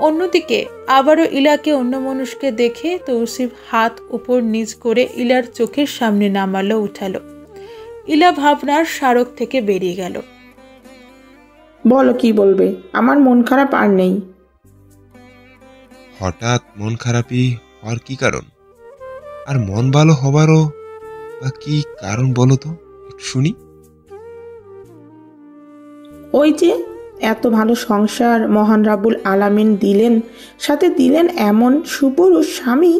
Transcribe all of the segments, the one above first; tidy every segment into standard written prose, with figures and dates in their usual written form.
অন্যদিকে আবারও ইলাকে অন্যমনস্কে দেখে তৌসিফ হাত উপর নিচ করে ইলার চোখের সামনে নামালো, উঠালো। ইলা ভাবনার স্মারক থেকে বেরিয়ে গেল। বলো কি বলবে, আমার মন খারাপ আর নেই। হঠাৎ মন খারাপই হওয়ার কি কারণ? আর মন ভালো হবারও বা কি কারণ বলো তো, একটু শুনি। ওই যে এত ভালো সংসার মহান রাব্বুল আলামিন দিলেন, সাথে দিলেন এমন সুপুরুষ স্বামী,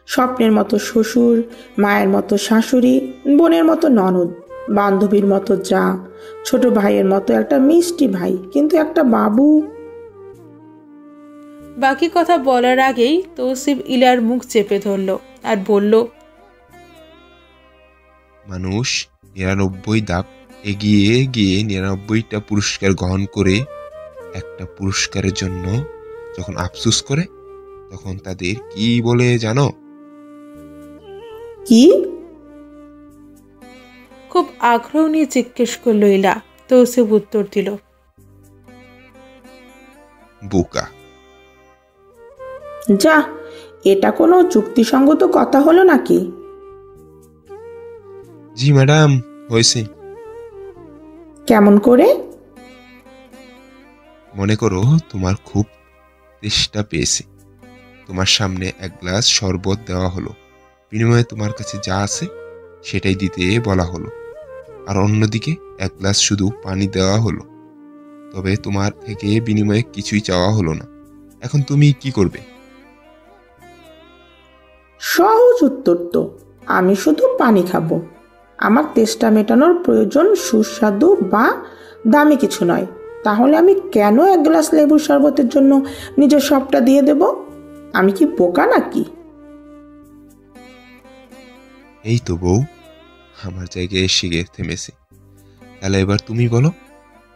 স্বপ্নের মতো শ্বশুর, মায়ের মতো শাশুড়ি, বোনের মতো ননদ, বান্ধবীর মতো যা, ছোট ভাইয়ের মতো একটা মিষ্টি ভাই, কিন্তু একটা বাবু। বাকি কথা বলার আগেই তৌসিফ ইলার মুখ চেপে ধরল আর বলল, মানুষ ৯৯ ধাপ এগিয়ে গিয়ে ৯৯টা পুরস্কার গ্রহণ করে একটা পুরস্কারের জন্য যখন আফসোস করে, তখন তাদের কি বলে জানো? কি? খুব আগ্রহ নিয়ে জিজ্ঞেস করল ইলা। তৌসিফ উত্তর দিল, বোকা। যা, এটা কোনো যুক্তিসঙ্গত কথা হলো নাকি? জি ম্যাডাম, হয়েছে। কেমন করে? মনে করো তোমার খুব তেষ্টা পেয়েছে, তোমার সামনে এক গ্লাস শরবত দেওয়া হলো, বিনিময়ে তোমার কাছে যা আছে সেটাই দিতে বলা হলো। আর অন্যদিকে এক গ্লাস শুধু পানি দেওয়া হলো, তবে তোমার থেকে বিনিময়ে কিছুই চাওয়া হলো না। এখন তুমি কি করবে? সহজ উত্তর তো, আমি শুধু পানি খাবো। আমার তেষ্টা মেটানোর প্রয়োজন সুস্বাদু বা দামি কিছু নয়। তাহলে আমি কেন এক গ্লাস লেবুর শরবতের জন্য নিজের সবটা দিয়ে দেব? আমি কি বোকা নাকি? এই তো বউ, আমার জায়গায় এসে থেমেছে। তাহলে এবার তুমি বলো,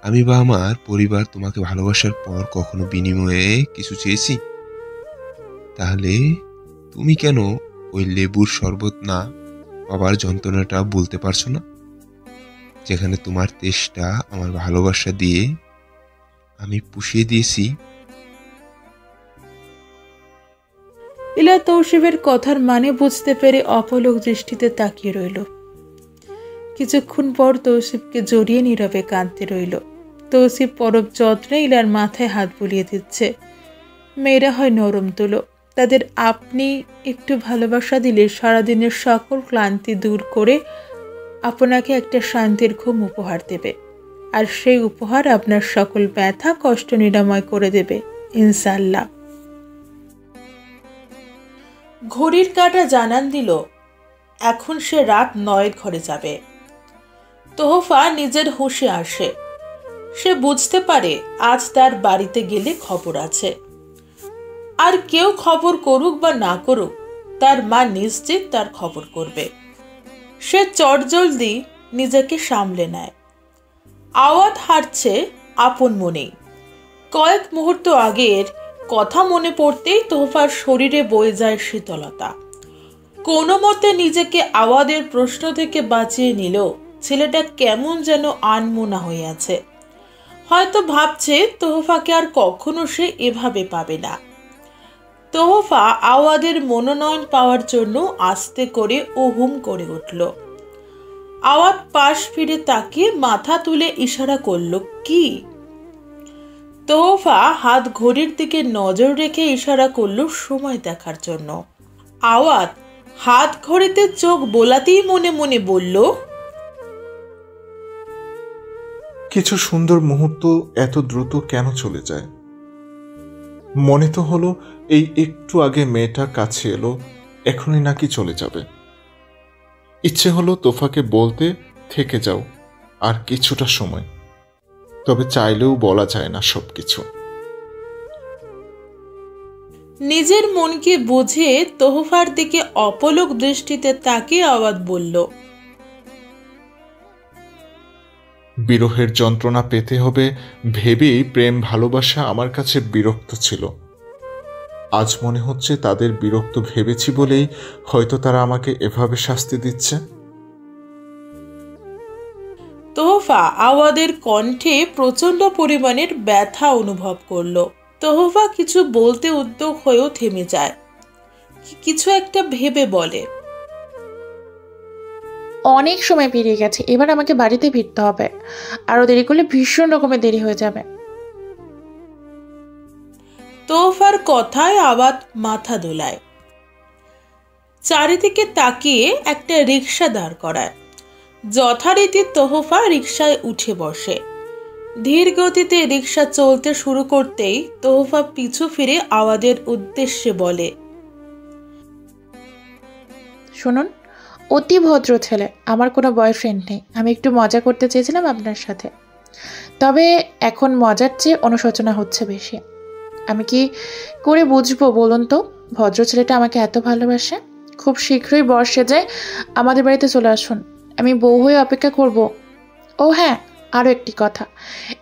আমি বা আমার পরিবার তোমাকে ভালোবাসার পর কখনো বিনিময়ে কিছু চেয়েছি? তাহলে তুমি কেন ওই লেবুর শরবত না পাবার যন্ত্রণাটা বলতে পারছো না, যেখানে তোমার তেষ্টা আমার ভালোবাসা দিয়ে আমি পুষিয়ে দিয়েছি? ইলা তৌসিফের কথার মানে বুঝতে পেরে অপলক দৃষ্টিতে তাকিয়ে রইল। কিছুক্ষণ পর তৌসিফকে জড়িয়ে নীরবে কাঁদতে রইল। তৌসিফ পরব যত্নে ইলার মাথায় হাত বুলিয়ে দিচ্ছে। মেয়েরা হয় নরম তুলো, তাদের আপনি একটু ভালোবাসা দিলে সারাদিনের সকল ক্লান্তি দূর করে আপনাকে একটা শান্তির ঘুম উপহার দেবে, আর সেই উপহার আপনার সকল ব্যথা কষ্ট নিরাময় করে দেবে ইনশাআল্লাহ। ঘড়ির কাঁটা জানান দিল এখন সে রাত ৯ ঘরে যাবে। তোহফা নিজের হুঁশে আসে। সে বুঝতে পারে আজ তার বাড়িতে গেলে খবর আছে। আর কেউ খবর করুক বা না করুক, তার মা নিশ্চিত তার খবর করবে। সে চটজলদি নিজেকে সামলে নেয়। আওয়াজ হাঁটছে আপন মনেই। কয়েক মুহূর্ত আগের কথা মনে পড়তেই তোহফার শরীরে বয়ে যায় শীতলতা। কোনো মতে নিজেকে আওয়াজের প্রশ্ন থেকে বাঁচিয়ে নিল। ছেলেটা কেমন যেন আনমনা হয়ে আছে। হয়তো ভাবছে তোহফাকে আর কখনো সে এভাবে পাবে না। তোহফা আওয়াজের মনোনয়ন পাওয়ার জন্য আস্তে করে ও হুম করে উঠল। আওয়াজ পাশ ফিরে তাকিয়ে মাথা তুলে ইশারা করল কি? তোহফা হাত ঘড়ির দিকে নজর রেখে ইশারা করল সময় দেখার জন্য। আওয়াজ হাত ঘড়িতে চোখ বোলাতেই মনে মনে বলল, কিছু সুন্দর মুহূর্ত এত দ্রুত কেন চলে যায়? মনে তো হলো এই একটু আগে মেয়েটা কাছে এলো, এখনই নাকি চলে যাবে। ইচ্ছে হলো তোফাকে বলতে থেকে যাও আর কিছুটা সময়, তবে চাইলেও বলা যায় না সবকিছু। নিজের মনকে বুঝে তোহফার দিকে অপলক দৃষ্টিতে তাকিয়ে আওয়াজ বলল, বিরহের যন্ত্রণা পেতে হবে ভেবেই প্রেম ভালোবাসা আমার কাছে বিরক্ত ছিল। আজ মনে হচ্ছে তাদের বিরক্ত ভেবেছি বলেই হয়তো তারা আমাকে এভাবে শাস্তি দিচ্ছে। তোহফা আওয়াজের কণ্ঠে প্রচন্ড পরিমাণের ব্যথা অনুভব করল। তোহফা কিছু বলতে উদ্যোগ হয়েও থেমে যায়। কিছু একটা ভেবে বলে, অনেক সময় পেরিয়ে গেছে, এবার আমাকে বাড়িতে ফিরতে হবে। আরো দেরি করলে ভীষণ রকমের দেরি হয়ে যাবে। তোহফার কথায় আবাদ মাথা দোলায়। চারিদিকে তাকিয়ে একটা রিক্সা দাঁড় করায়। যথারীতি তোহফা রিক্সায় উঠে বসে। ধীর গতিতে রিক্সা চলতে শুরু করতেই তোহফা পিছু ফিরে আওয়াদের উদ্দেশ্যে বলে, শুনুন, অতি ভদ্র ছেলে, আমার কোনো বয়ফ্রেন্ড নেই। আমি একটু মজা করতে চেয়েছিলাম আপনার সাথে, তবে এখন মজার চেয়ে অনুশোচনা হচ্ছে বেশি। আমি কি করে বুঝবো বলুন তো, ভদ্র ছেলেটা আমাকে এত ভালোবাসে? খুব শীঘ্রই বর্ষে যায় আমাদের বাড়িতে চলে আসুন, আমি বউ হয়ে অপেক্ষা করব। ও হ্যাঁ, আরও একটি কথা,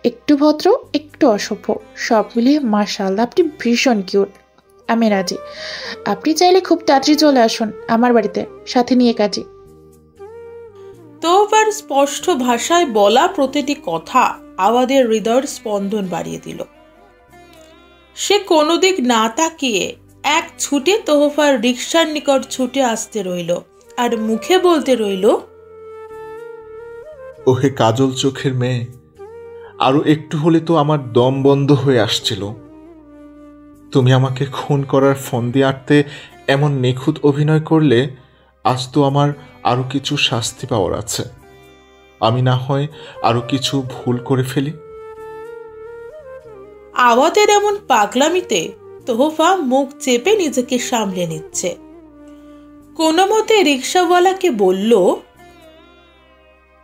একটু ভদ্র একটু অসভ্য, সব মিলিয়ে মাশাআল্লাহ আপনি ভীষণ কিউট। আমি রাজি। আপনি চাইলে খুব তাড়াতাড়ি চলে আসুন আমার বাড়িতে, সাথে নিয়ে কাজী। তোহফার স্পষ্ট ভাষায় বলা প্রতিটি কথা আওয়াদের হৃদয়ের স্পন্দন বাড়িয়ে দিল। সে কোনো দিক না তাকিয়ে এক ছুটে তোহফার রিক্সার নিকট ছুটে আসতে রইল আর মুখে বলতে রইল, ওহে কাজল চোখের মেয়ে, আরো একটু হলে তো আমার দম বন্ধ হয়ে আসছিল। তুমি আমাকে খুন করার ফন্দি আঁটতে এমন নিখুঁত অভিনয় করলে, আজ তো আমার আরো কিছু শাস্তি পাওয়ার আছে। আমি না হয় আরো কিছু ভুল করে ফেলি। আওয়াদের এমন পাগলামিতে তোহফা মুখ চেপে নিজেকে সামলে নিচ্ছে। কোনো মতে রিক্সাওয়ালাকে বলল,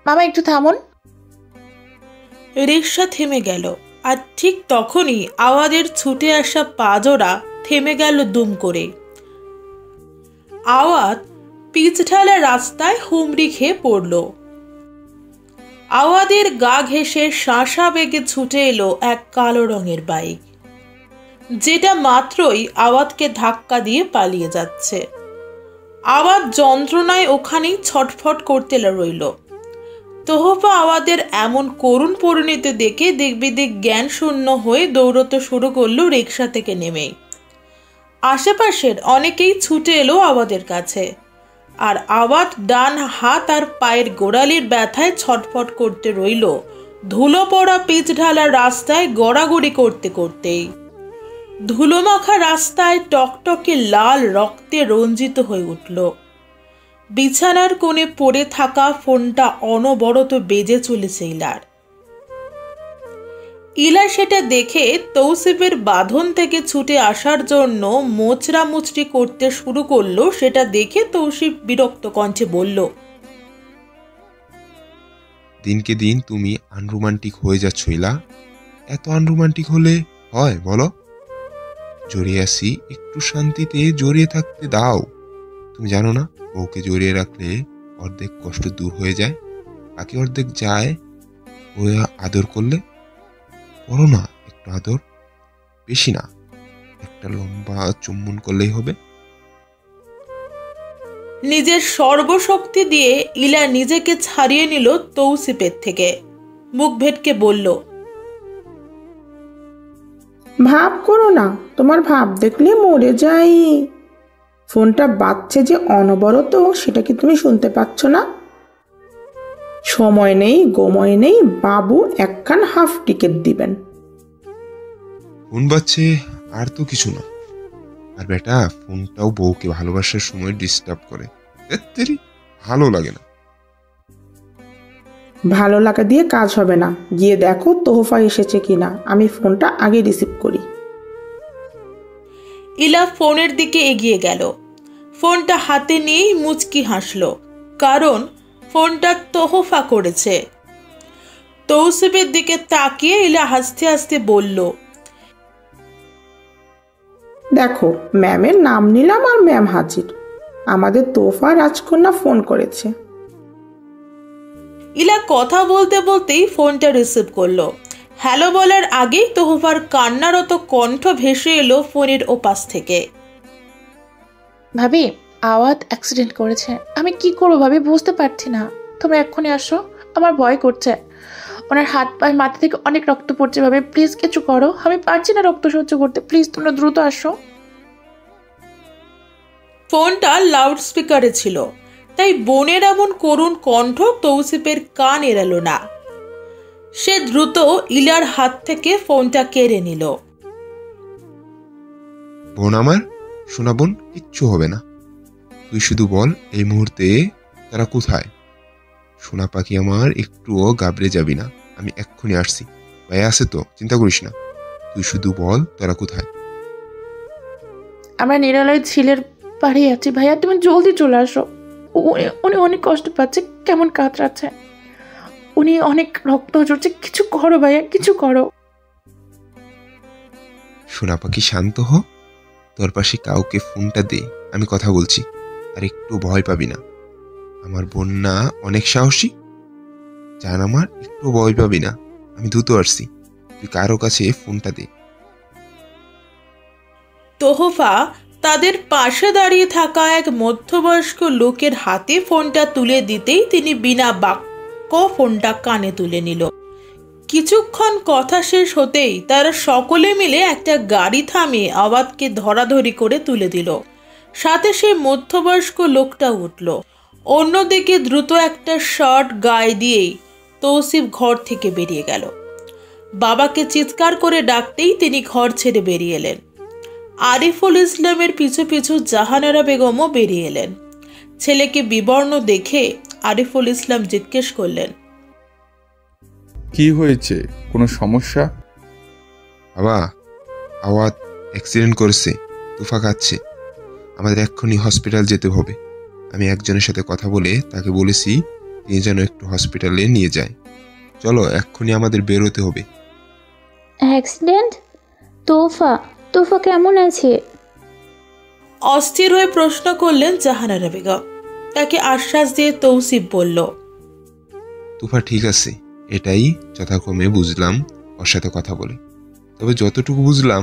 মামা একটু থামুন। রিক্সা থেমে গেল আর ঠিক তখনই আওয়াদের ছুটে আসা পাজোড়া থেমে গেল দুম করে। আওয়াজ পিচ ঢালা রাস্তায় হুমড়ি খেয়ে পড়ল। আওয়াদের গা ঘেঁষে শাঁসা বেগে ছুটে এলো এক কালো রঙের বাইক, যেটা মাত্রই আওয়াজকে ধাক্কা দিয়ে পালিয়ে যাচ্ছে। আওয়াজ যন্ত্রণায় ওখানেই ছটফট করতে রইল। তোহফা আওয়াদের এমন করুণ পরিণতি দেখে দিকবিদিক জ্ঞান শূন্য হয়ে দৌড়তে শুরু করলো রিক্সা থেকে নেমেই। আশেপাশের অনেকেই ছুটে এলো আওয়াদের কাছে, আর আওয়াজ ডান হাত আর পায়ের গোড়ালির ব্যথায় ছটফট করতে রইল ধুলো পড়া পিচ ঢালা রাস্তায় গড়াগড়ি করতে করতেই। ধুলো মাখা রাস্তায় টকটকে লাল রক্তে রঞ্জিত হয়ে উঠল। বিছানার কোণে পড়ে থাকা ফোনটা অনবরত বেজে চলেছে ইলা সেটা দেখে তৌসিফের বাঁধন থেকে ছুটে আসার জন্য মোচড়া মুচড়ি করতে শুরু করলো। সেটা দেখে তৌসিফ বিরক্ত কণ্ঠে বলল, দিনকে দিন তুমি আনরোমান্টিক হয়ে যাচ্ছ ইলা। এত আনরোমান্টিক হলে হয় বলো? জড়িয়ে আসি, একটু শান্তিতে জড়িয়ে থাকতে দাও। তুমি জানো না, বউকে জড়িয়ে রাখলে অর্ধেক কষ্ট দূর হয়ে যায়, বাকি অর্ধেক যায় ও আদর করলে। করো না একটু আদর, বেশি না, একটা লম্বা চুম্বন করলেই হবে। নিজের সর্বশক্তি দিয়ে ইলা নিজেকে ছাড়িয়ে নিল তৌসিফের থেকে। মুখ ভেটকে বলল, ভাব করো না, তোমার ভাব দেখলে মরে যাই। ফোনটা বাজছে যে অনবরত, সেটা কি তুমি শুনতে পাচ্ছ না? সময় নেই গোময় নেই, বাবু একখান হাফ টিকিট দিবেন। ফোন বাজছে আর তো কিছু না। আর বেটা, ফোনটাও বউকে ভালোবাসার সময় ডিস্টার্ব করে। তেরি ভালো লাগে না। ভালো লাগা দিয়ে কাজ হবে না, গিয়ে দেখো তোহফা এসেছে কিনা। আমি ফোনটা আগে রিসিভ করি। ইলা ফোনের দিকে এগিয়ে গেল। ফোনটা হাতে নিয়েই মুচকি হাসল, কারণ ফোনটা তোহফা করেছে। তৌসিফের দিকে তাকিয়ে ইলা হাসতে হাসতে বলল, দেখো, ম্যামের নাম নিলাম আর ম্যাম হাজির। আমাদের তোহফা রাজকন্যা ফোন করেছে। ইলা কথা বলতে বলতেই ফোনটা রিসিভ করলো। হ্যালো বলার আগেই তোহফার কান্নারত কণ্ঠ ভেসে এলো ফোনের ওপাশ থেকে। ভাবি, আওয়াজ অ্যাক্সিডেন্ট করেছে। আমি কি করবো ভাবি, বুঝতে পারছি না। তোমরা এক্ষুনি আসো, আমার ভয় করছে। ওনার হাত পায়ে মাথা থেকে অনেক রক্ত পড়ছে। ভাবে প্লিজ কিছু করো, আমি পারছি না রক্ত সহ্য করতে, প্লিজ তোমরা দ্রুত আসো। ফোনটা লাউড স্পিকারে ছিল, তাই বোনের এমন করুণ কণ্ঠ তৌসিফের কান এড়ালো না। সে দ্রুত ইলার হাত থেকে ফোনটা কেড়ে নিল। বোন আমার, শোনা বোন, কিচ্ছু হবে না। তুই শুধু বল এই মুহূর্তে তারা কোথায়। সোনা পাখি আমার, একটুও গাবড়ে যাবি না, আমি এক্ষুনি আসছি। ভাই আছে তো, চিন্তা করিস না। তুই শুধু বল তারা কোথায়। আমরা নিরালয় ঝিলের পাড়ে আছি ভাইয়া, তুমি জলদি চলে আসো। উনি অনেক কষ্ট পাচ্ছে, কেমন কাতরাচ্ছে, উনি অনেক রক্ত ঝরছে, কিছু করো ভাইয়া, কিছু করো। সোনা পাখি শান্ত হ, তোর পাশে কাউকে ফোনটা দে, আমি কথা বলছি। আর একটু ভয় পাবি না, আমার বোন না অনেক সাহসী। জান আমার, একটু ভয় পাবি না, আমি দ্রুত আসছি। তুই কারো কাছে ফোনটা দে। তোহফা তাদের পাশে দাঁড়িয়ে থাকা এক মধ্যবয়স্ক লোকের হাতে ফোনটা তুলে দিতেই তিনি বিনা বাক্য ফোনটা কানে তুলে নিল। কিছুক্ষণ কথা শেষ হতেই তারা সকলে মিলে একটা গাড়ি থামিয়ে আওয়াজকে ধরাধরি করে তুলে দিল। সাথে সে মধ্যবয়স্ক লোকটা উঠল। অন্যদিকে দ্রুত একটা শর্ট গায়ে দিয়েই তৌসিফ ঘর থেকে বেরিয়ে গেল। বাবাকে চিৎকার করে ডাকতেই তিনি ঘর ছেড়ে বেরিয়ে এলেন। আরিফুল ইসলামের পিছু পিছু জাহানারা বেগমও বেরিয়ে এলেন। ছেলেকে বিবর্ণ দেখে আরিফুল ইসলাম জিজ্ঞেস করলেন, কি হয়েছে, কোনো সমস্যা? বাবা, আওয়াজ অ্যাক্সিডেন্ট করেছে, তুফা খাচ্ছে, আমাদের এক্ষুনি হসপিটাল যেতে হবে। আমি একজনের সাথে কথা বলে তাকে বলেছি তিনি যেন একটু হসপিটালে নিয়ে যায়। চলো, এক্ষুনি আমাদের বেরোতে হবে। অ্যাক্সিডেন্ট? তোফা কেমন আছে? অস্থির হয়ে প্রশ্ন করলেন জাহানারা বেগম। তাকে আশ্বাস দিয়ে তৌসিফ বলল, তুফা ঠিক আছে, এটাই যথাক্রমে বুঝলাম ওর সাথে কথা বলে। তবে যতটুকু বুঝলাম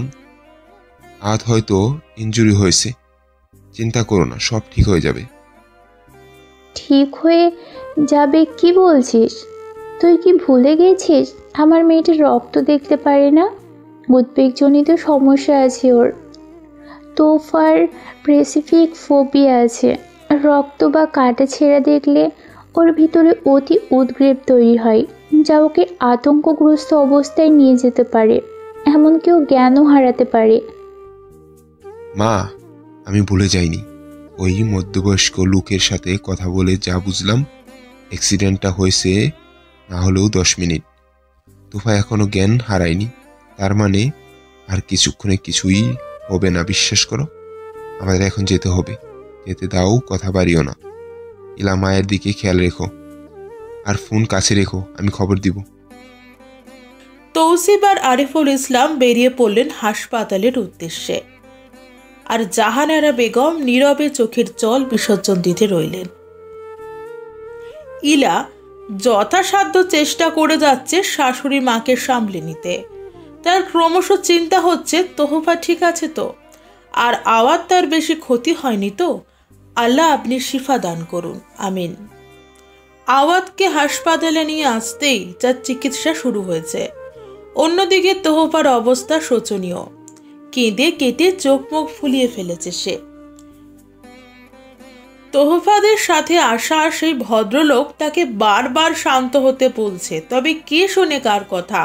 হাত হয়তো ইনজুরি হয়েছে। চিন্তা করো না, সব ঠিক হয়ে যাবে। ঠিক হয়ে যাবে কি বলছিস? তুই কি ভুলে গেছিস আমার মেয়েটির রক্ত দেখতে পারে না? উদ্বেগজনিত সমস্যা আছে ওর। তোফার স্পেসিফিক ফোবিয়া আছে। রক্ত বা কাটা ছেঁড়া দেখলে ওর ভিতরে অতি উদ্গ্রীব তৈরি হয়, যা ওকে আতঙ্কগ্রস্ত অবস্থায় নিয়ে যেতে পারে, এমনকি ও জ্ঞানও হারাতে পারে। মা, আমি ভুলে যাইনি। ওই মধ্যবয়স্ক লোকের সাথে কথা বলে যা বুঝলাম, অ্যাক্সিডেন্টটা হয়েছে না হলেও 10 মিনিট। তুফা এখনো জ্ঞান হারায়নি, তার মানে আর কিছুক্ষণে কিছুই হবে না, বিশ্বাস করো। আমাদের এখন যেতে হবে। যেতে দাও, কথা বাড়িও না। ইলা, মায়ের দিকে খেয়াল রেখো, আর ফোন কাছে রেখো, আমি খবর দিব। তৌসিফ আর আরিফুল ইসলাম বেরিয়ে পড়লেন হাসপাতালের উদ্দেশ্যে। আর জাহানারা বেগম নীরবে চোখের জল বিসর্জন দিতে রইলেন। ইলা যথাসাধ্য চেষ্টা করে যাচ্ছে শাশুড়ি মাকে সামলে নিতে। তার ক্রমশ চিন্তা হচ্ছে তোহফা ঠিক আছে তো, আর আওয়াজ তার বেশি ক্ষতি হয়নি তো। আল্লাহ আপনি শিফা দান করুন, আমিন। আওয়াজকে হাসপাতালে নিয়ে আসতেই তার চিকিৎসা শুরু হয়েছে। অন্যদিকে তোহফার অবস্থা শোচনীয়। কেঁদে কেটে চোখ মুখ ফুলিয়ে ফেলেছে সে। তোহফাদের সাথে আসা সেই ভদ্রলোক তাকে বারবার শান্ত হতে বলছে, তবে কে শোনে কার কথা?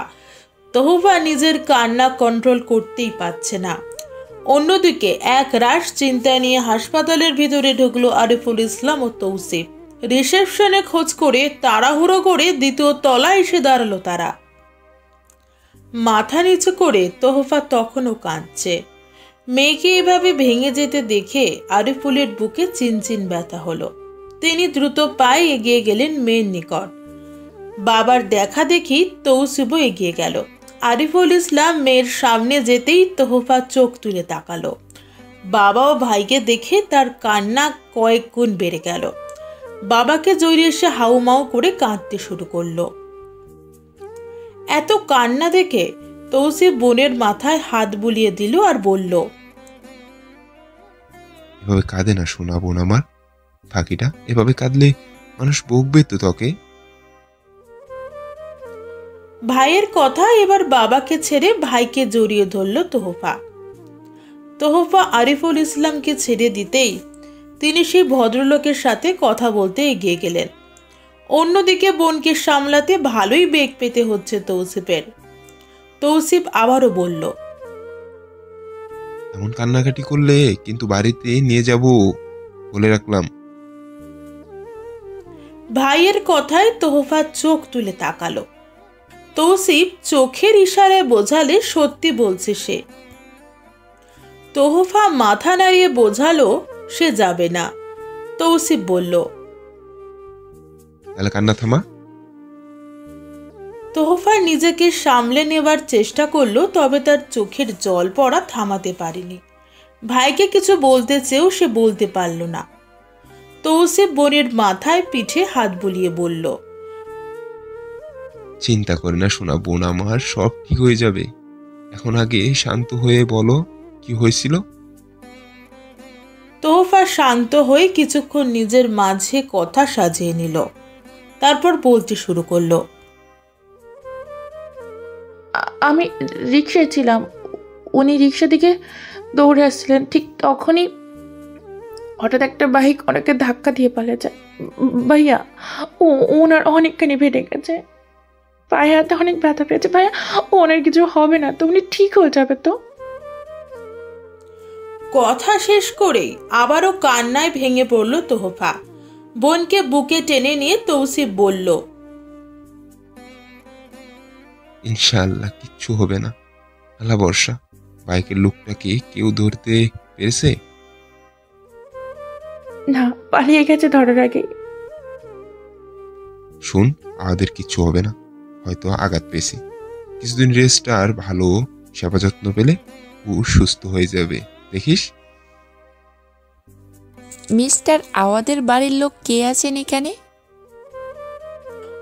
তোহফা নিজের কান্না কন্ট্রোল করতেই পারছে না। অন্যদিকে এক রাশ চিন্তা নিয়ে হাসপাতালের ভিতরে ঢুকলো আরিফুল ইসলাম ও তৌসিফ। রিসেপশনে খোঁজ করে তাড়াহুড়ো করে দ্বিতীয় তলায় এসে দাঁড়ালো তারা। মাথা নিচু করে তোহফা তখনও কাঁদছে। মেয়েকে এভাবে ভেঙে যেতে দেখে আরিফুলের বুকে চিনচিন ব্যথা হলো। তিনি দ্রুত পায়ে এগিয়ে গেলেন মেয়ের নিকট। বাবার দেখা দেখি তৌসিফও এগিয়ে গেল। আরিফুল ইসলাম মেয়ের সামনে যেতেই তোহফা চোখ তুলে তাকালো। বাবা ও ভাইকে দেখে তার কান্না কয়েক গুণ বেড়ে গেল। বাবাকে জড়িয়ে এসে হাউমাউ করে কাঁদতে শুরু করলো। এত কান্না দেখে তৌসিফ বোনের মাথায় হাত বুলিয়ে দিল আর বলল, এভাবে কাঁদে না সোনা বোন আমার। ফাঁকিটা, এভাবে কাঁদলে মানুষ বকবে তো তোকে। ভাইয়ের কথা এবার বাবাকে ছেড়ে ভাইকে জড়িয়ে ধরল তোহফা। তোহফা আরিফুল ইসলামকে ছেড়ে দিতেই তিনি সেই ভদ্রলোকের সাথে কথা বলতে এগিয়ে গেলেন। অন্যদিকে বোনকে সামলাতে ভালোই বেগ পেতে হচ্ছে তৌসিফের। তৌসিফ আবারও বলল, এমন কান্নাকাটি করলে কিন্তু বাড়িতে নিয়ে যাব, বলে রাখলাম। ভাইয়ের কথায় তোহফা চোখ তুলে তাকালো। তৌসিফ চোখের ইশারায় বোঝালে সত্যি বলছে সে। তোহফা মাথা নাড়িয়ে বোঝালো সে যাবে না। তৌসিফ বলল, তাহলে কান্না থামা। তোহফা নিজেকে সামলে নেবার চেষ্টা করলো, তবে তার চোখের জল পড়া থামাতে পারেনি। ভাইকে কিছু বলতে চেয়েও সে বলতে পারল না। তৌসিফ বোনের মাথায় পিঠে হাত বুলিয়ে বলল, চিন্তা করে না শোনা বোন আমার, সব ঠিক হয়ে যাবে। এখন আগে শান্ত হয়ে বলো কি হয়েছিল। তোহফা শান্ত হয়ে কিছুক্ষণ নিজের মাঝে কথা সাজিয়ে নিল, তারপর বলতে শুরু করলো, আমি রিক্সায় ছিলাম, উনি রিক্সা দিকে দৌড়ে আসছিলেন। ঠিক তখনই হঠাৎ একটা বাইক ওনাকে ধাক্কা দিয়ে পালিয়ে যায়। ভাইয়া ওনার অনেকখানি ফেটে গেছে, পায়ে হাতে অনেক ব্যথা পেয়েছে। ভাইয়া ওনার কিছু হবে না তো, উনি ঠিক হয়ে যাবে তো। কথা শেষ করেই আবারও কান্নায় ভেঙে পড়ল তোহফা। বোনকে বুকে টেনে নিয়ে তৌসিফ বলল, ইনশাআল্লাহ কিচ্ছু হবে না, আল্লাহ ভরসা। বাইকের লোকটাকে কেউ ধরতে পেরেছে? না, পালিয়ে গেছে ধরার আগে। শুন, আমাদের কিচ্ছু হবে না, হয়তো আঘাত পেয়েছি। কিছুদিন রেস্ট আর ভালো সেবা যত্ন পেলে ও সুস্থ হয়ে যাবে, দেখিস। মিস্টার আওয়াদের বাড়ির লোক কে আছেন এখানে?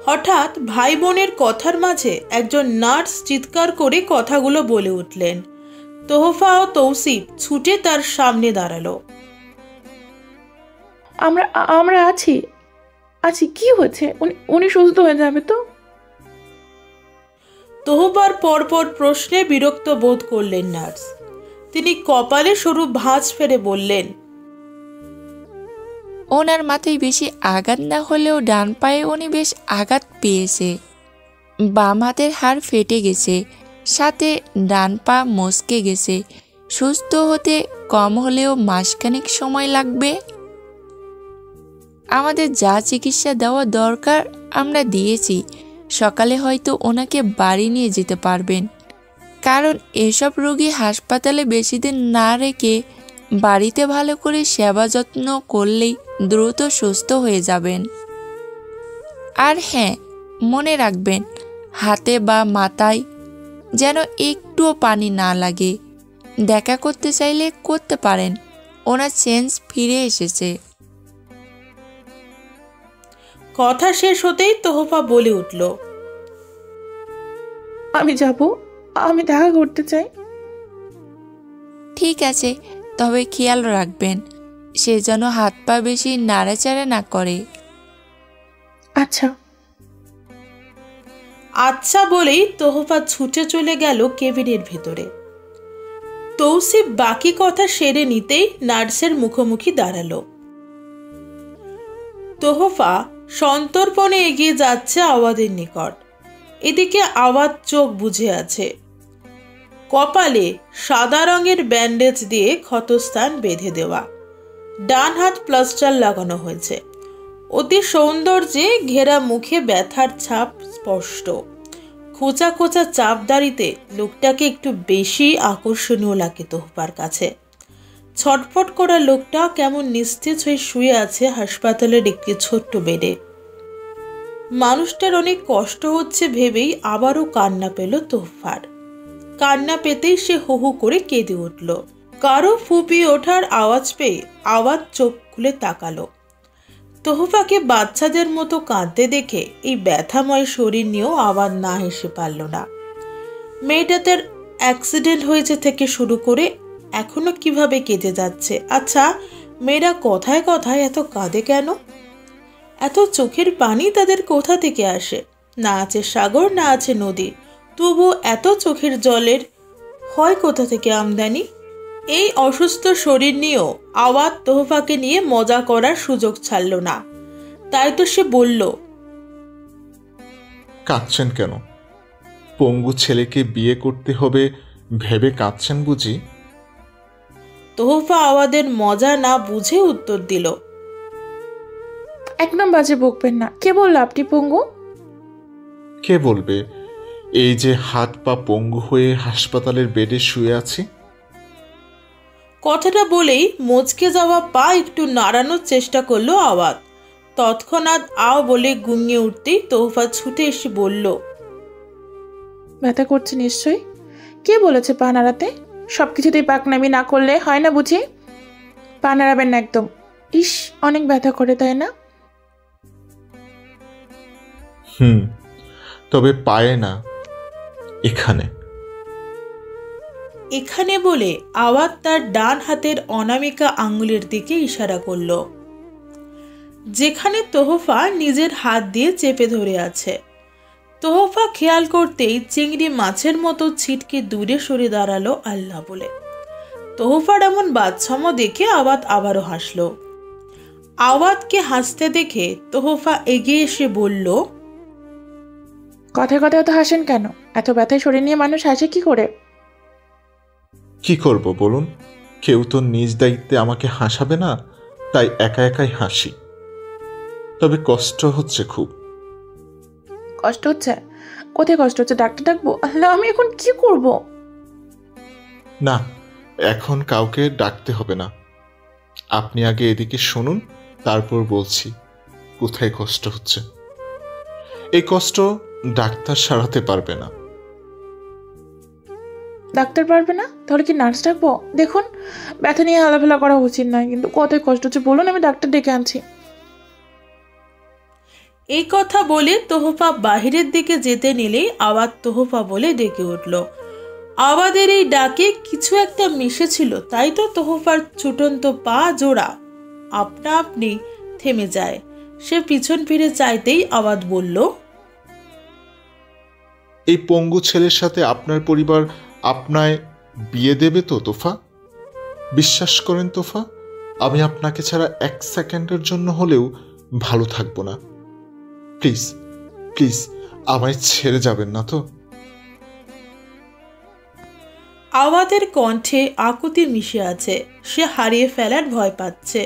হঠাৎ ভাই বোনের কথার মাঝে একজন নার্স চিৎকার করে কথাগুলো বলে উঠলেন। তোহফা ও তৌসিফ ছুটে তার সামনে দাঁড়ালো। আমরা আছি আছি কি হয়েছে? উনি সুস্থ হয়ে যাবে তো? তোহফার পরপর প্রশ্নে বিরক্ত বোধ করলেন নার্স। তিনি কপালে সরু ভাঁজ ফেলে বললেন, ওনার মাথায় বেশি আঘাত না হলেও ডান পায়ে উনি বেশ আঘাত পেয়েছে। বাম হাতের হাড় ফেটে গেছে, সাথে ডান পা মচকে গেছে। সুস্থ হতে কম হলেও মাসখানেক সময় লাগবে। আমাদের যা চিকিৎসা দেওয়া দরকার আমরা দিয়েছি। সকালে হয়তো ওনাকে বাড়ি নিয়ে যেতে পারবেন, কারণ এসব রোগী হাসপাতালে বেশি দিন না রেখে বাড়িতে ভালো করে সেবা যত্ন করলেই দ্রুত সুস্থ হয়ে যাবেন। আর হ্যাঁ, মনে রাখবেন হাতে বা মাথায় যেন একটুও পানি না লাগে। দেখা করতে চাইলে করতে পারেন, ওনার সেন্স ফিরে এসেছে। কথা শেষ হতেই তোহফা বলে উঠল, আমি যাব, আমি দেখা করতে চাই। ঠিক আছে, তবে খেয়াল রাখবেন সে যেন হাত পা বেশি নাড়াচাড়া না করে। আচ্ছা। আচ্ছা বলেই তোহফা ছুটে চলে গেল কেবিনের ভেতরে। তৌসিফ বাকি কথা সেরে নিতেই নার্সের মুখোমুখি দাঁড়ালো। তোহফা সন্তর্পণে এগিয়ে যাচ্ছে আওয়াদের নিকট। এদিকে আওয়াজ চোখ বুজে আছে। কপালে সাদা রঙের ব্যান্ডেজ দিয়ে ক্ষতস্থান বেঁধে দেওয়া, ডান হাত প্লাস্টার লাগানো হয়েছে। অতি সৌন্দর্যে ঘেরা মুখে ব্যথার ছাপ স্পষ্ট। খোঁচা খোঁচা চাপদাড়িতে লোকটাকে একটু বেশি আকর্ষণীয় লাগে তোহফার কাছে। ছটফট করা লোকটা কেমন নিস্তেজ হয়ে শুয়ে আছে হাসপাতালের একটি ছোট্ট বেডে। মানুষটার অনেক কষ্ট হচ্ছে ভেবেই আবারও কান্না পেল তোহফার। কান্না পেতেই সে হু হু করে কেঁদে উঠল। কারো ফুপিয়ে ওঠার আওয়াজ পেয়ে আওয়াজ চোখ খুলে তাকালো। তোহফাকে বাচ্চাদের মতো কাঁদতে দেখে এই ব্যথাময় শরীর নিয়েও আওয়াজ না হেসে পারল না। মেয়েটাদের অ্যাক্সিডেন্ট হয়েছে থেকে শুরু করে এখনো কিভাবে কেঁদে যাচ্ছে। আচ্ছা, মেয়েরা কথায় কথায় এত কাঁদে কেন? এত চোখের পানি তাদের কোথা থেকে আসে? না আছে সাগর, না আছে নদী, তবু এত চোখের জলের হয় কোথা থেকে আমদানি? এই অসুস্থ শরীর নিয়েও আওয়াজ তোহফাকে নিয়ে মজা করার সুযোগ ছাড়ল না। তাই তো সে বলল, কাঁদছেন কেন? পঙ্গু ছেলেকে বিয়ে করতে হবে ভেবে কাঁদছেন বুঝি? তোহফা আওয়াদের মজা না বুঝে উত্তর দিল, একদম বাজে বকবেন না। কে বললো আপনি পঙ্গু? কে বলবে? এই যে হাত পা পঙ্গু হয়ে হাসপাতালের বেডে শুয়ে আছি। কথাটা বলেই মচকে যাওয়া পা একটু নাড়ানোর চেষ্টা করলো আওয়াজ। তৎক্ষণাৎ আও বলে গুঙিয়ে উঠতেই তোহফা ছুটে এসে বলল, ব্যথা করছে নিশ্চয়ই। কে বলেছে পা নাড়াতে? সবকিছুতেই পাকনামি না করলে হয় না বুঝি? পা নাড়াবেন না একদম। ইস, অনেক ব্যথা করে, তাই না? তবে পায়ে না, এখানে। এখানে বলে আওয়াজ তার ডান হাতের অনামিকা আঙ্গুলের দিকে ইশারা করল, যেখানে তোহফা নিজের হাত দিয়ে চেপে ধরে আছে। তোহফা খেয়াল করতেই চিংড়ি মাছের মতো ছিটকে দূরে সরে দাঁড়ালো আল্লাহ বলে। তোহফার এমন বাচ্চামো দেখে আওয়াজ আবারও হাসল। আওয়াজকে হাসতে দেখে তোহফা এগিয়ে এসে বলল, কথায় কথায় তো হাসেন কেন? এত ব্যথায় শরীর নিয়ে মানুষ হাসে কি করে? কি করব বলুন? কেউ তো নিজ দায়িত্বে আমাকে হাসাবে না, তাই একা একাই হাসি। তবে কষ্ট হচ্ছে খুব। কষ্ট হচ্ছে? কোথায় কষ্ট হচ্ছে? ডাক্তার ডাকবো? আল্লাহ, আমি এখন কি করব? না, এখন কাউকে ডাকতে হবে না। আপনি আগে এদিকে শুনুন, তারপর বলছি কোথায় কষ্ট হচ্ছে। এই কষ্ট ডাক্তার সারাতে পারবে না। ডাক্তার পারবে না? তাহলে কি নার্স ডাকবো? দেখুন, ব্যথা নিয়ে হালাফেলা করা উচিত নয়, কিন্তু কোথায় কষ্ট হচ্ছে বলুন, আমি ডাক্তার ডেকে আনছি। এই কথা বলে তোহফা বাহিরের দিকে যেতে নিলেই আওয়াজ তোহফা বলে ডেকে উঠল। আওয়াজের এই ডাকে কিছু একটা মিশেছিল, তাই তো তোহফার ছুটন্ত পা জোড়া আপনা আপনি থেমে যায়। সে পিছন ফিরে চাইতেই আওয়াজ বলল, এই পঙ্গু ছেলের সাথে আপনার পরিবার আপনায় বিয়ে দেবে তো তোফা? বিশ্বাস করেন তোফা, আমি আপনাকে ছাড়া 1 সেকেন্ডের জন্য হলেও ভালো থাকবো না। প্লিজ প্লিজ আমায় ছেড়ে যাবেন না তো? আওয়াজের কণ্ঠে আকুতি মিশে আছে। সে হারিয়ে ফেলার ভয় পাচ্ছে।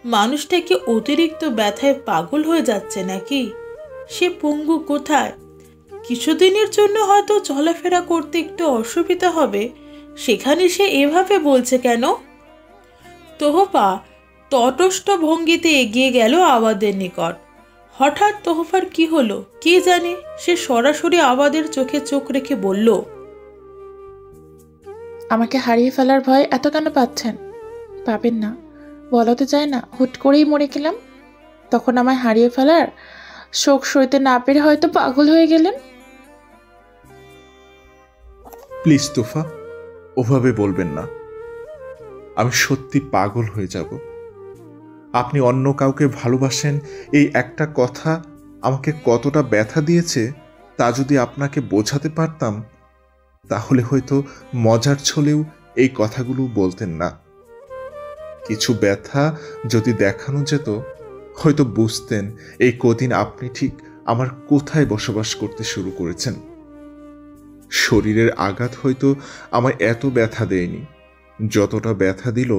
মানুষটা কি অতিরিক্ত ব্যথায় পাগল হয়ে যাচ্ছে নাকি? সে পঙ্গু কোথায়? কিছুদিনের জন্য হয়তো চলাফেরা করতে একটু অসুবিধা হবে, সেখানে সে এভাবে বলছে কেন? তোহফা তটস্থ ভঙ্গিতে এগিয়ে গেল আওয়াজের নিকট। হঠাৎ তোহফার কি হলো কে জানে, সে সরাসরি আওয়াজের চোখে চোখ রেখে বলল, আমাকে হারিয়ে ফেলার ভয় এত কেন পাচ্ছেন? পাবেন না, বলতে চায় না, হুট করেই মরে গেলাম। তখন আমায় হারিয়ে ফেলার শোক সইতে না পেরে হয়তো পাগল হয়ে গেলেন। প্লিজ তোফা, ওভাবে বলবেন না। আমি সত্যি পাগল হয়ে যাব। আপনি অন্য কাউকে ভালোবাসেন, এই একটা কথা আমাকে কতটা ব্যথা দিয়েছে তা যদি আপনাকে বোঝাতে পারতাম, তাহলে হয়তো মজার ছলেও এই কথাগুলো বলতেন না। কিছু ব্যথা যদি দেখানো যেত, হয়তো বুঝতেন এই কদিন আপনি ঠিক আমার কোথায় বসবাস করতে শুরু করেছেন। শরীরের আঘাত হয়তো আমায় এত ব্যথা দেয়নি যতটা ব্যথা দিল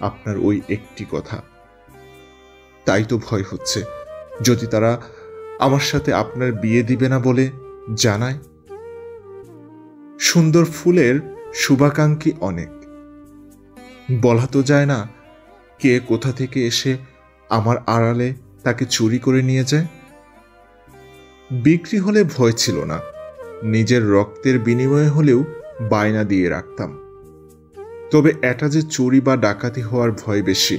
আপনার ওই একটি কথা। তাই তো ভয় হচ্ছে, যদি তারা আমার সাথে আপনার বিয়ে দিবে না বলে জানায়। সুন্দর ফুলের শুভাকাঙ্ক্ষী অনেক, বলা তো যায় না কে কোথা থেকে এসে আমার আড়ালে তাকে চুরি করে নিয়ে যায়। বিক্রি হলে ভয় ছিল না, নিজের রক্তের বিনিময়ে হলেও বায়না দিয়ে রাখতাম। তবে এটা যে চুরি বা ডাকাতি হওয়ার ভয় বেশি।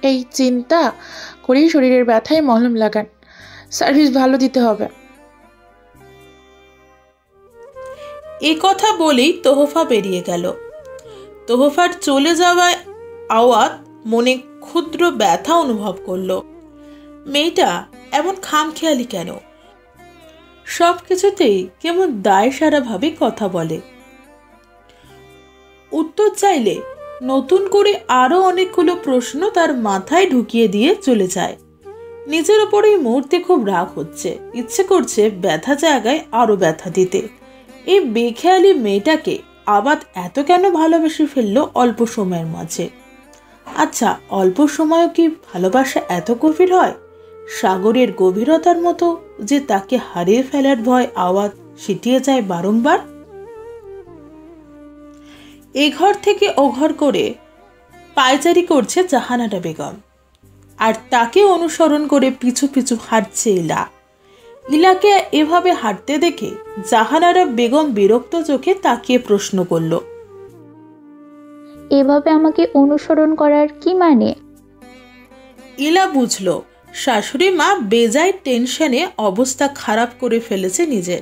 এই চিন্তা করেই শরীরের ব্যথায় মলম লাগান, সার্ভিস ভালো দিতে হবে। এই কথা বলেই তোহফা বেরিয়ে গেল। তোহফার চলে যাওয়ায় আওয়াজ মনে ক্ষুদ্র ব্যথা অনুভব করল। মেয়েটা এমন খামখেয়ালি কেন? সব কিছুতেই কেমন দায় সারাভাবে কথা বলে। উত্তর চাইলে নতুন করে আরো অনেকগুলো প্রশ্ন তার মাথায় ঢুকিয়ে দিয়ে চলে যায়। নিজের ওপর এই মুহূর্তে খুব রাগ হচ্ছে, ইচ্ছে করছে ব্যথা জায়গায় আরো ব্যথা দিতে। এই বেখেয়ালি মেয়েটাকে আবার এত কেন ভালোবেসে ফেললো অল্প সময়ের মাঝে? আচ্ছা, অল্প সময়ও কি ভালোবাসা এত গভীর হয়? সাগরের গভীরতার মতো যে তাকে হারিয়ে ফেলার ভয় আওয়াজ ছিটিয়ে যায় বারংবার। এ ঘর থেকে ও ঘর করে পায়চারি করছে জাহানারা বেগম, আর তাকে অনুসরণ করে পিছু পিছু হাঁটছে ইলা। ইলাকে এভাবে হাঁটতে দেখে জাহানারা বেগম বিরক্ত চোখে তাকিয়ে প্রশ্ন করল, এভাবে আমাকে অনুসরণ করার কি মানে? ইলা বুঝল শাশুড়ি মা বেজায় টেনশনে অবস্থা খারাপ করে ফেলেছে নিজের,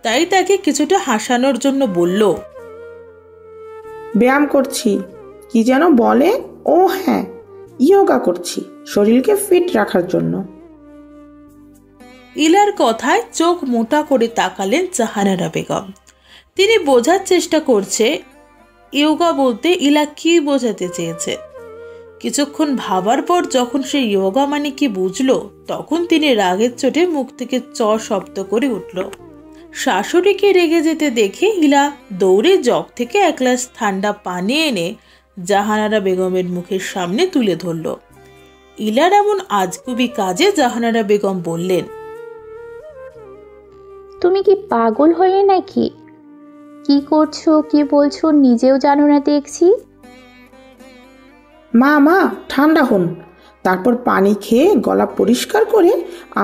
তাই তাকে কিছুটা হাসানোর জন্য বলল, ব্যায়াম করছি। কি যেন বলে? ও হ্যাঁ, ইয়োগা করছি শরীরকে ফিট রাখার জন্য। ইলার কথায় চোখ মোটা করে তাকালেন জাহানারা বেগম। তিনি বোঝার চেষ্টা করছে ইয়োগা বলতে ইলা কি বোঝাতে চেয়েছে। কিছুক্ষণ ভাবার পর যখন সে ইয়োগা মানে কি বুঝলো, তখন তিনি রাগের চোটে মুখ থেকে চ শব্দ করে উঠল। শাশুড়িকে রেগে যেতে দেখে ইলা দৌড়ে জগ থেকে এক গ্লাস ঠান্ডা পানি এনে জাহানারা বেগমের মুখের সামনে তুলে ধরল। ইলার এমন আজগুবি কাজে জাহানারা বেগম বললেন, তুমি কি পাগল হয়ে নাকি? কি করছো, কি বলছো নিজেও জানো না দেখছি। মা মা ঠান্ডা হন, তারপর পানি খেয়ে গলা পরিষ্কার করে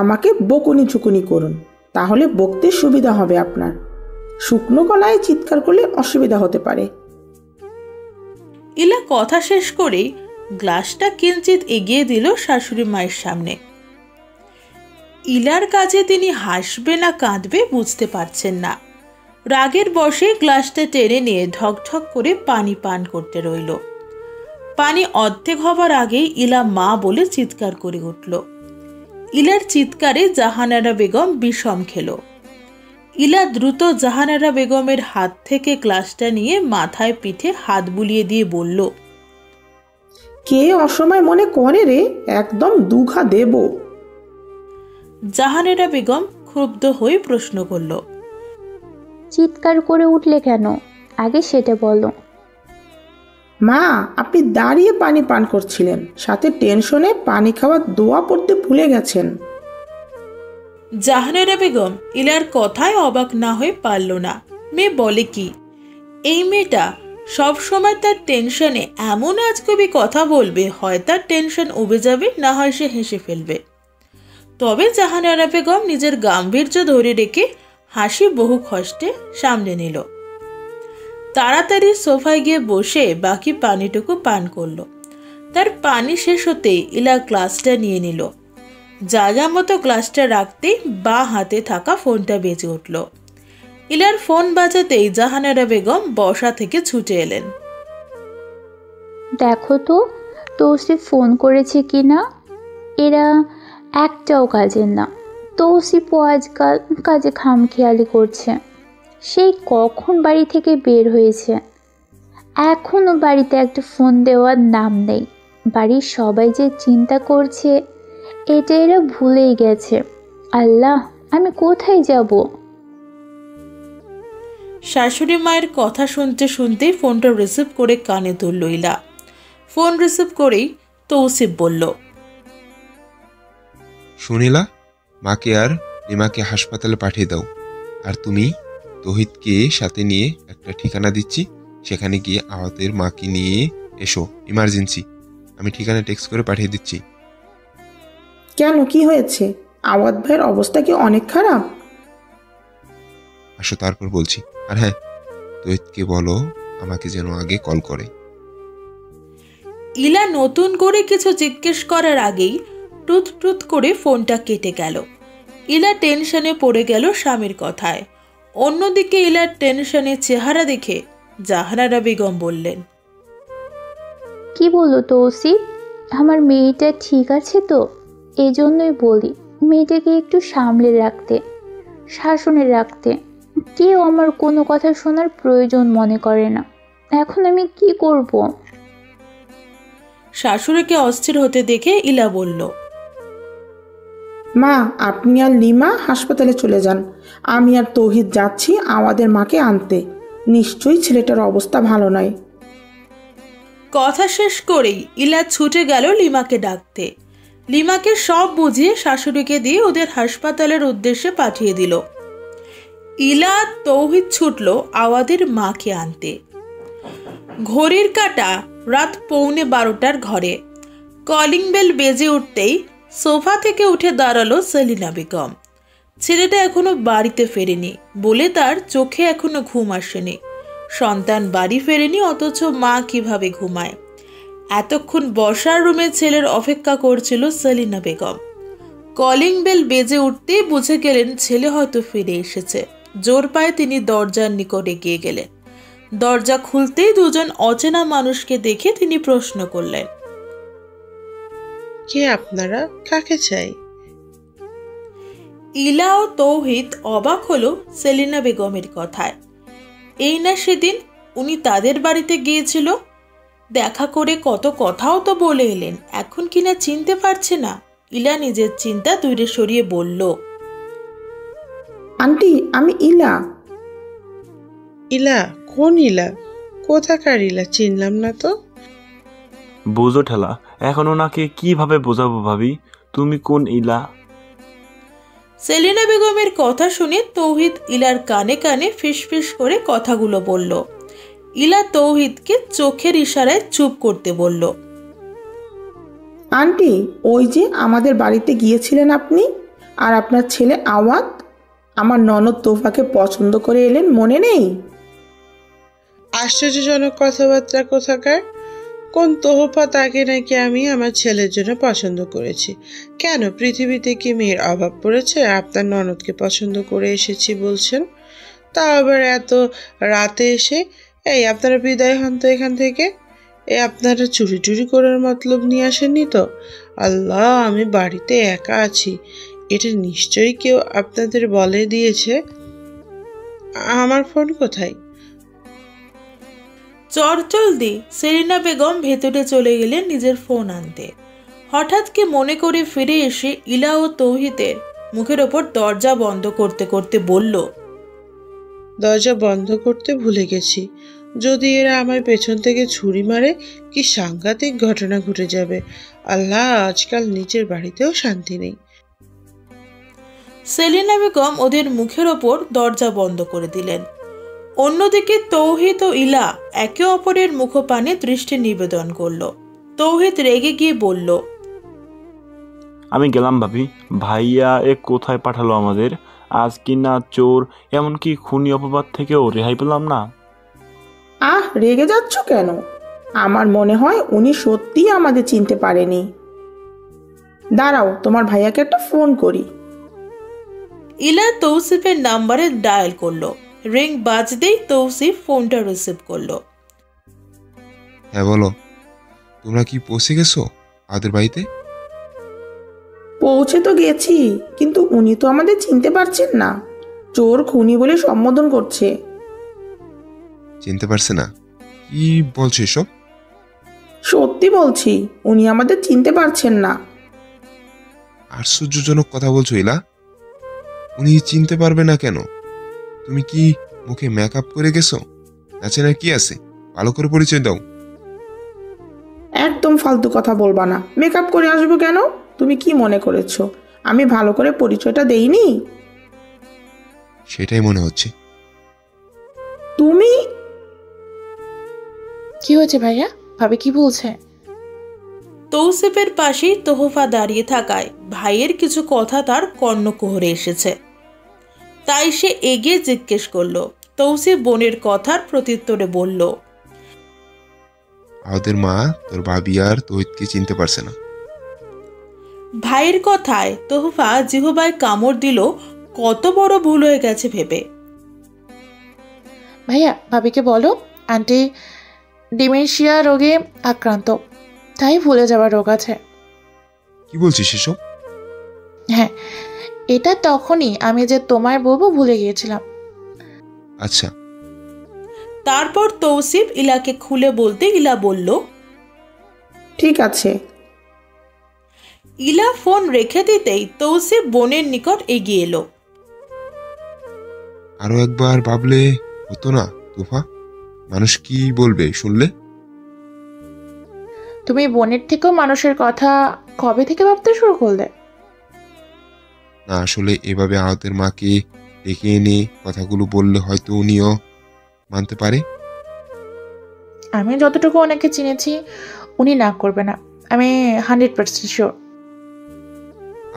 আমাকে বকুনি চুকুনি করুন, তাহলে বকতে সুবিধা হবে আপনার। শুকনো গলায় চিৎকার করলে অসুবিধা হতে পারে। ইলা কথা শেষ করেই গ্লাসটা কিঞ্চিত এগিয়ে দিল শাশুড়ি মায়ের সামনে। ইলার কাছে তিনি হাসবে না কাঁদবে বুঝতে পারছেন না। রাগের বশে গ্লাসটা টেনে নিয়ে ঢকঢক করে পানি পান করতে রইল। পানি অর্ধেক হবার আগেই ইলা মা বলে চিৎকার করে উঠল। ইলার চিৎকারে জাহানারা বেগম বিষম খেল। ইলা দ্রুত জাহানারা বেগমের হাত থেকে গ্লাসটা নিয়ে মাথায় পিঠে হাত বুলিয়ে দিয়ে বলল, কে অসময় মনে করে রে, একদম দুঘা দেব। জাহানারা বেগম ক্ষুব্ধ হয়ে প্রশ্ন করল, চিৎকার করে উঠলে কেন? আগে সেটা বলো। মা, আপনি দাঁড়িয়ে পানি পান করছিলেন, সাথে টেনশনে পানি খাওয়ার দোয়া পড়তে ভুলে গেছেন। জাহানারা বেগম ইলার কথায় অবাক না হয়ে পারল না। মেয়ে বলে কি? এই মেয়েটা সব সময় তার টেনশনে এমন আজগুবি কথা বলবে, হয় তার টেনশন উবে যাবে, না হয় সে হেসে ফেলবে। তবে জাহানারা বেগম নিজের গাম্ভীর্য ধরে রেখে হাসি বহু কষ্টে সামনে নিল। তাড়াতাড়ি সোফায় গিয়ে বসে বাকি পানিটুকু পান করল। তার পানি শেষ হতেই ইলা গ্লাসটা নিয়ে নিল। জায়গা মতো গ্লাসটা রাখতেই বা হাতে থাকা ফোনটা বেজে উঠল। ইলার ফোন বাজাতেই জাহানারা বেগম বসা থেকে ছুটে এলেন। দেখো তো তৌসিফ ফোন করেছে কি না। এরা একটাও কাজের না। তৌসিফও আজকাল কাজে খামখেয়ালি করছে। সেই কখন বাড়ি থেকে বের হয়েছে, এখনও বাড়িতে একটা ফোন দেওয়ার নাম নেই। বাড়ির সবাই যে চিন্তা করছে এটা এরা ভুলেই গেছে। আল্লাহ, আমি কোথায় যাব? শাশুড়ি মায়ের কথা শুনতে শুনতেই ফোনটা রিসিভ করে কানে তুলল ইলা। ফোন রিসিভ করেই তৌসিফ বলল, শুনিলা, মাকে আর লিমাকে হাসপাতালে পাঠিয়ে দাও। আর তুমি তহিদকে সাথে নিয়ে একটা ঠিকানা দিচ্ছি, সেখানে গিয়ে আওয়াতের মাকে নিয়ে এসো, ইমার্জেন্সি। আমি ঠিকানা টেক্সট করে পাঠিয়ে দিচ্ছি। কেন, কি হয়েছে? আওয়াত ভাইয়ের অবস্থা কি অনেক খারাপ? আসো, তারপর বলছি। আর হ্যাঁ, তহিদকে বলো আমাকে যেন আগে কল করে। ইলা নতুন করে কিছু জিজ্ঞেস করার আগেই টুথ টুথ করে ফোনটা কেটে গেল। ইলা টেনশনে পড়ে গেল স্বামীর কথায়। অন্যদিকে ইলার টেনশনের চেহারা দেখে জাহানারা বেগম বললেন, কি বলো তৌসিফ, আমার মেয়েটা ঠিক আছে তো? এজন্যই বলি মেয়েটাকে একটু সামলে রাখতে, শাসনে রাখতে। কেউ আমার কোনো কথা শোনার প্রয়োজন মনে করে না। এখন আমি কি করব? শাশুড়িকে অস্থির হতে দেখে ইলা বলল, মা, আপনি আর লিমা হাসপাতালে চলে যান। আমি আর তৌহিদ যাচ্ছি আমাদের মাকে আনতে। নিশ্চয়ই ছেলেটার অবস্থা ভালো নয়। কথা শেষ করেই ইলা ছুটে গেল লিমাকে ডাকতে। লিমাকে সব বুঝিয়ে শাশুড়িকে দিয়ে ওদের হাসপাতালের উদ্দেশ্যে পাঠিয়ে দিল। ইলা তৌহিদ ছুটল আওয়াদের মাকে আনতে। ঘড়ির কাঁটা রাত 11:15 ঘরে। কলিং বেল বেজে উঠতেই সোফা থেকে উঠে দাঁড়ালো সেলিনা বেগম। ছেলেটা এখনো বাড়িতে ফেরেনি বলে তার চোখে এখনো ঘুম আসেনি। সন্তান বাড়ি ফেরেনি, অথচ মা কিভাবে ঘুমায়? এতক্ষণ বসার রুমে ছেলের অপেক্ষা করছিল সেলিনা বেগম। কলিং বেল বেজে উঠতেই বুঝে গেলেন ছেলে হয়তো ফিরে এসেছে। জোর পায়ে তিনি দরজার নিকট এগিয়ে গেলেন। দরজা খুলতেই দুজন অচেনা মানুষকে দেখে তিনি প্রশ্ন করলেন, কে আপনারা? কাকে চাই? ইলা ও তৌহিদ অবাক হলো সেলিনা বেগমের কথায়। এই না সেদিন উনি তাদের বাড়িতে গিয়েছিল, দেখা করে কত কথাও তো বলে এলেন, এখন কিনা চিনতে পারছে না। ইলা নিজের চিন্তা দূরে সরিয়ে বলল, আন্টি, আমি ইলা। ইলা? কোন ইলা? কোথাকার ইলা? চিনলাম না তো। বুঝো ঠেলা, এখন ওনাকে কিভাবে বোঝাবো ভাবি? তুমি কোন ইলা? সেলিনা বেগমের কথা শুনে তৌহিদ ইলার কানে কানে ফিসফিস করে কথাগুলো বলল। ইলা তৌহিদকে চোখের ইশারায় চুপ করতে বলল। আন্টি, ওই যে আমাদের বাড়িতে গিয়েছিলেন আপনি আর আপনার ছেলে আওয়াদ, আমার ননদ তোফাকে পছন্দ করে এলেন, মনে নেই? আশ্চর্যজনক কথাবার্তা কোথাকার। কোন তোহফা তাকে নাকি আমি আমার ছেলের জন্য পছন্দ করেছি? কেন, পৃথিবীতে কি মেয়ের অভাব পড়েছে? আপনার ননদকে পছন্দ করে এসেছি বলছেন, তা আবার এত রাতে এসে। এই, আপনারা বিদায় হন তো এখান থেকে। আপনারা চুরি টুরি করার মতলব নিয়ে আসেননি তো? আল্লাহ, আমি বাড়িতে একা আছি, এটা নিশ্চয়ই কেউ আপনাদের বলে দিয়েছে। আমার ফোন কোথায়? চটজলদি সেলিনা বেগম ভেতরে চলে গেলেন নিজের ফোন আনতে। হঠাৎ কি মনে করে ফিরে এসে ইলা ও তৌহিদের মুখের ওপর দরজা বন্ধ করতে করতে বলল, দরজা বন্ধ করতে ভুলে গেছি। যদি এরা আমার পেছন থেকে ছুরি মারে, কি সাংঘাতিক ঘটনা ঘটে যাবে। আল্লাহ, আজকাল নিজের বাড়িতেও শান্তি নেই। সেলিনা বেগম ওদের মুখের ওপর দরজা বন্ধ করে দিলেন। অন্যদিকে তৌহিদ ও ইলা একে অপরের মুখপানে দৃষ্টি নিবেদন করল। তৌহিদ রেগে গিয়ে বলল, আমি গেলাম ভাবি। ভাইয়া এ কোথায় পাঠালো আমাদের? আজ কি না চোর, এমনকি খুনি অপবাদ থেকেও রেহাই পেলাম না। আহ, রেগে যাচ্ছ কেন? আমার মনে হয় উনি সত্যিই আমাদের চিনতে পারেনি। দাঁড়াও, তোমার ভাইয়াকে একটা ফোন করি। ইলা তৌসিফের নাম্বারে ডায়াল করলো। রিং বাজতেই তৌসিফ ফোনটা রিসিভ করলো। হ্যাঁ বলো, তোমরা কি পৌঁছে গেছো আমাদের বাড়িতে? পৌঁছে তো গেছি, কিন্তু উনি তো আমাদের চিনতে পারছেন না। চোর খুনি বলে সম্বোধন করছে। চিনতে পারছে না? কি বলছো এসব? সত্যি বলছি, উনি আমাদের চিনতে পারছেন না। আশ্চর্যজনক কথা বলছো ইলা। উনি চিনতে পারবে না কেন? তুমি কি মুখে মেকআপ করে গেছো? আছে না কি আছে? ভালো করে পরিচয় দাও। একদম ফালতু কথা বলবা না। মেকআপ করে আসবো কেন? তুমি কি মনে করেছো আমি ভালো করে পরিচয়টা দেইনি? সেটাই মনে হচ্ছে। তুমি কি হয়েছে ভাইয়া? ভাবি কি বলছে? তৌসিফের পাশেই তোহফা দাঁড়িয়ে থাকায় ভাইয়ের কিছু কথা তার কর্ণকুহরে এসেছে। তাই সে এগিয়ে জিজ্ঞেস করলো। তৌসিফ বোনের কথার প্রত্যুত্তরে বলল, আমাদের মা তোর ভাবি আর তৌহিদকে চিনতে পারছে না। ভাইয়ের কথায় তোহফা জিহবায় কামড় দিল, কত বড় ভুল হয়ে গেছে ভেবে। ভাইয়া, ভাবিকে বলো আন্টি ডিমেনশিয়া রোগে আক্রান্ত, তাই ভুলে যাওয়ার রোগ আছে। কি বলছিস এসব? হ্যাঁ, এটা তখনই আমি যে তোমায় বলবো ভুলে গিয়েছিলাম। আচ্ছা, তারপর তৌসিফ ইলাকে খুলে বলতে ইলা বলল, ঠিক আছে। ইলা ফোন রেখে দিতেই তৌসিফ বোনের নিকট এগিয়ে এলো। আরো একবার ভাবলে হতো না তোফা? মানুষ কি বলবে শুনলে? তুমি বোনের থেকেও মানুষের কথা কবে থেকে ভাবতে শুরু করলে? না, আসলে এভাবে আহতের মাকে ডেকে এনে কথাগুলো বললে হয়তো উনিও মানতে পারে। আমি যতটুকু ওনাকে চিনেছি উনি না করবে না, আমি 100% শিওর।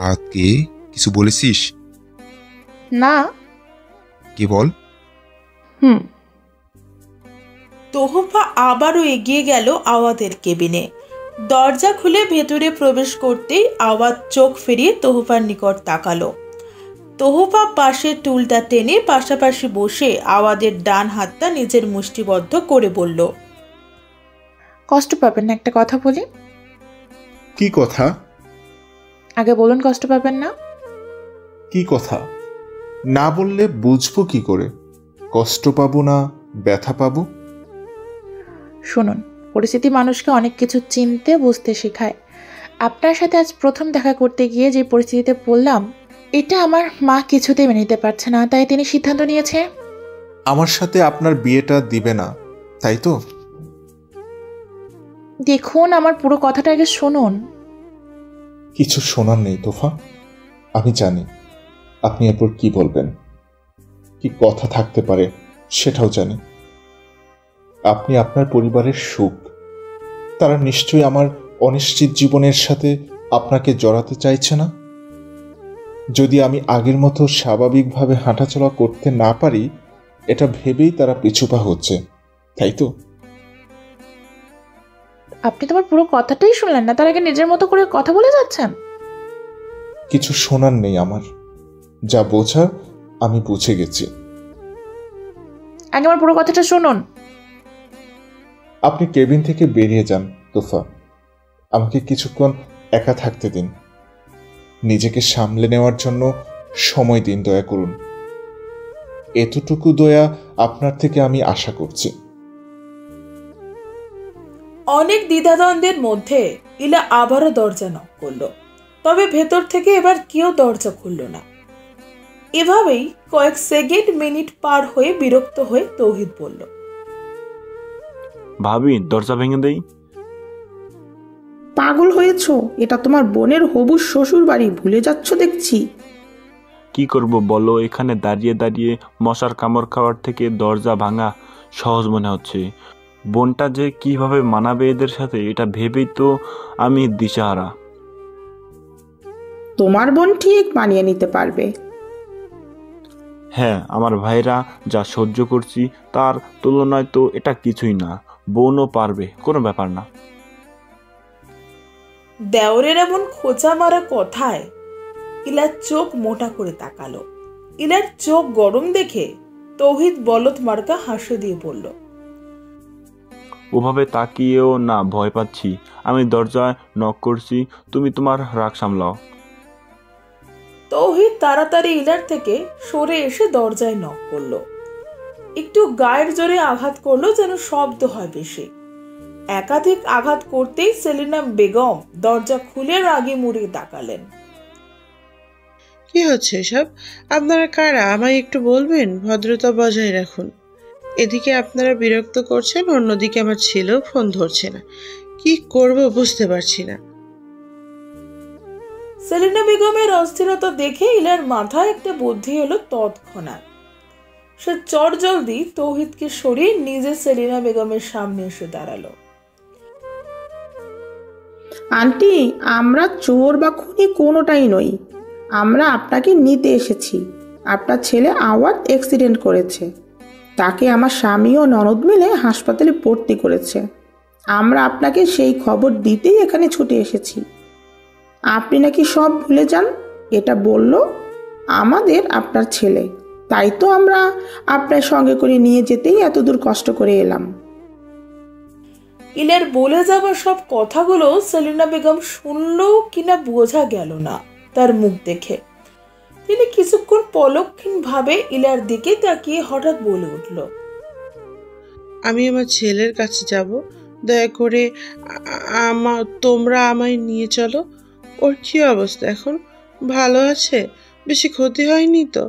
আহতকে কিছু বলেছিস? না। কে বল? তোহফা আবারও এগিয়ে গেল আওয়াদের কেবিনে। দরজা খুলে ভেতরে প্রবেশ করতেই আওয়াজ চোখ ফিরিয়ে তোহফার নিকট তাকালো। তোহফা পাশের টুলটা টেনে পাশাপাশি বসে আওয়াদের ডান হাতটা নিজের মুষ্টিবদ্ধ করে বলল, কষ্ট পাবেন না, একটা কথা বলি। কি কথা? আগে বলুন কষ্ট পাবেন না। কি কথা? না বললে বুঝবো কি করে? কষ্ট পাবো না ব্যথা পাবো? শুনুন, পরিস্থিতি মানুষকে অনেক কিছু চিনতে বুঝতে শেখায়। আপনার সাথে আজ প্রথম দেখা করতে গিয়ে যে পরিস্থিতিতে পড়লাম, এটা আমার মা কিছুতেই মেনে নিতে পারছে না, তাই তিনি সিদ্ধান্ত নিয়েছে আমার সাথে আপনার বিয়েটা দিবে না, তাই তো? দেখুন, আমার পুরো কথাটা আগে শুনুন। কিছু শোনার নেই তোফা, আমি জানি আপনি এরপর কি বলবেন, কি কথা থাকতে পারে সেটাও জানি। আপনি আপনার পরিবারের সুখ, তারা নিশ্চয়ই আমার অনিশ্চিত জীবনের সাথে আপনাকে জড়াতে চাইছে না। যদি আমি আগের মতো স্বাভাবিকভাবে হাঁটাচলা করতে না পারি, এটা ভেবেই তারা পিছুপা হচ্ছে, তাই তো? আপনি তোমার পুরো কথাটাই শুনলেন না, তার আগে নিজের মতো করে কথা বলে যাচ্ছেন। কিছু শোনার নেই আমার, যা বোঝার আমি বুঝে গেছি। আগে আমার পুরো কথাটা শুনুন। আপনি কেবিন থেকে বেরিয়ে যান তোফা, আমাকে কিছুক্ষণ একা থাকতে দিন, নিজেকে সামলে নেওয়ার জন্য সময় দিন, দয়া করুন। এতটুকু দয়া আপনার থেকে আমি আশা করছি। অনেক দ্বিধাদ্বন্দ্বের মধ্যে ইলা আবারও দরজা নক করলো, তবে ভেতর থেকে এবার কেউ দরজা খুলল না। এভাবেই কয়েক সেকেন্ড মিনিট পার হয়ে বিরক্ত হয়ে তৌহিদ বলল, ভাবি দরজা ভেঙে দেই। পাগল হয়েছো? এটা তোমার বোনের হবু শ্বশুর বাড়ি, ভুলে যাচ্ছ দেখছি। কি করব বলো, এখানে দাঁড়িয়ে দাঁড়িয়ে মশার কামড় খাওয়ার থেকে দরজা ভাঙা সহজ মনে হচ্ছে। বোনটা যে কিভাবে মানাবে এদের সাথে, এটা ভেবেই তো আমি দিশাহারা। তোমার বোন ঠিক মানিয়ে নিতে পারবে। হ্যাঁ, আমার ভাইরা যা সহ্য করছি তার তুলনায় তো এটা কিছুই না। বোনও পারবে, কোনো ব্যাপার না। দেওরের এমন খোঁচা মারা কথায় ইলার চোখ মোটা করে তাকালো। ইলার চোখ গরম দেখে তৌহিদ বলদ মার্কা হাসি দিয়ে বলল, ওভাবে তাকিয়েও না, ভয় পাচ্ছি। আমি দরজায় নক করছি, তুমি তোমার রাগ সামলাও। তৌহিদ তাড়াতাড়ি ইলার থেকে সরে এসে দরজায় নক করলো। একটু গায়ের জোরে আঘাত করলো যেন শব্দ হয় বেশি। একাধিক আঘাত করতেই সেলিনা বেগম দরজা খুলে রাগে মুড়ে তাকালেন। কি হচ্ছে এসব? আপনারা কারা আমায় একটু বলবেন? ভদ্রতা বজায় রাখুন। এদিকে আপনারা বিরক্ত করছেন, অন্যদিকে আমার ছেলেও ফোন ধরছে না। কি করব বুঝতে পারছি না। সেলিনা বেগমের অস্থিরতা দেখে ইলার মাথায় একটা বুদ্ধি এলো তৎক্ষণাৎ। সে চটজলদি তৌহিদকে সরিয়ে নিজে সেলিনা বেগমের সামনে এসে দাঁড়ালো। আন্টি, আমরা চোর বা খুনি কোনোটাই নই। আমরা আপনাকে নিতে এসেছি। আপনার ছেলে আওয়াজ অ্যাক্সিডেন্ট করেছে, তাকে আমার স্বামী ও ননদ মিলে হাসপাতালে ভর্তি করেছে। আমরা আপনাকে সেই খবর দিতেই এখানে ছুটে এসেছি। আপনি নাকি সব ভুলে যান, এটা বলল আমাদের আপনার ছেলে, তাই তো আমরা আপনার সঙ্গে করে নিয়ে যেতেই এতদূর কষ্ট করে এলাম। ইলার বলে যাওয়া সব কথাগুলো সেলিনা বেগম শুনলো কিনা বোঝা গেল না। তার মুখ দেখে। তিনি কিছুক্ষণ পলকহীনভাবে ইলার দিকে তাকিয়ে হঠাৎ বলে উঠল, আমি আমার ছেলের কাছে যাব, দয়া করে তোমরা আমায় নিয়ে চলো। ওর কি অবস্থা এখন? ভালো আছে? বেশি ক্ষতি হয়নি তো?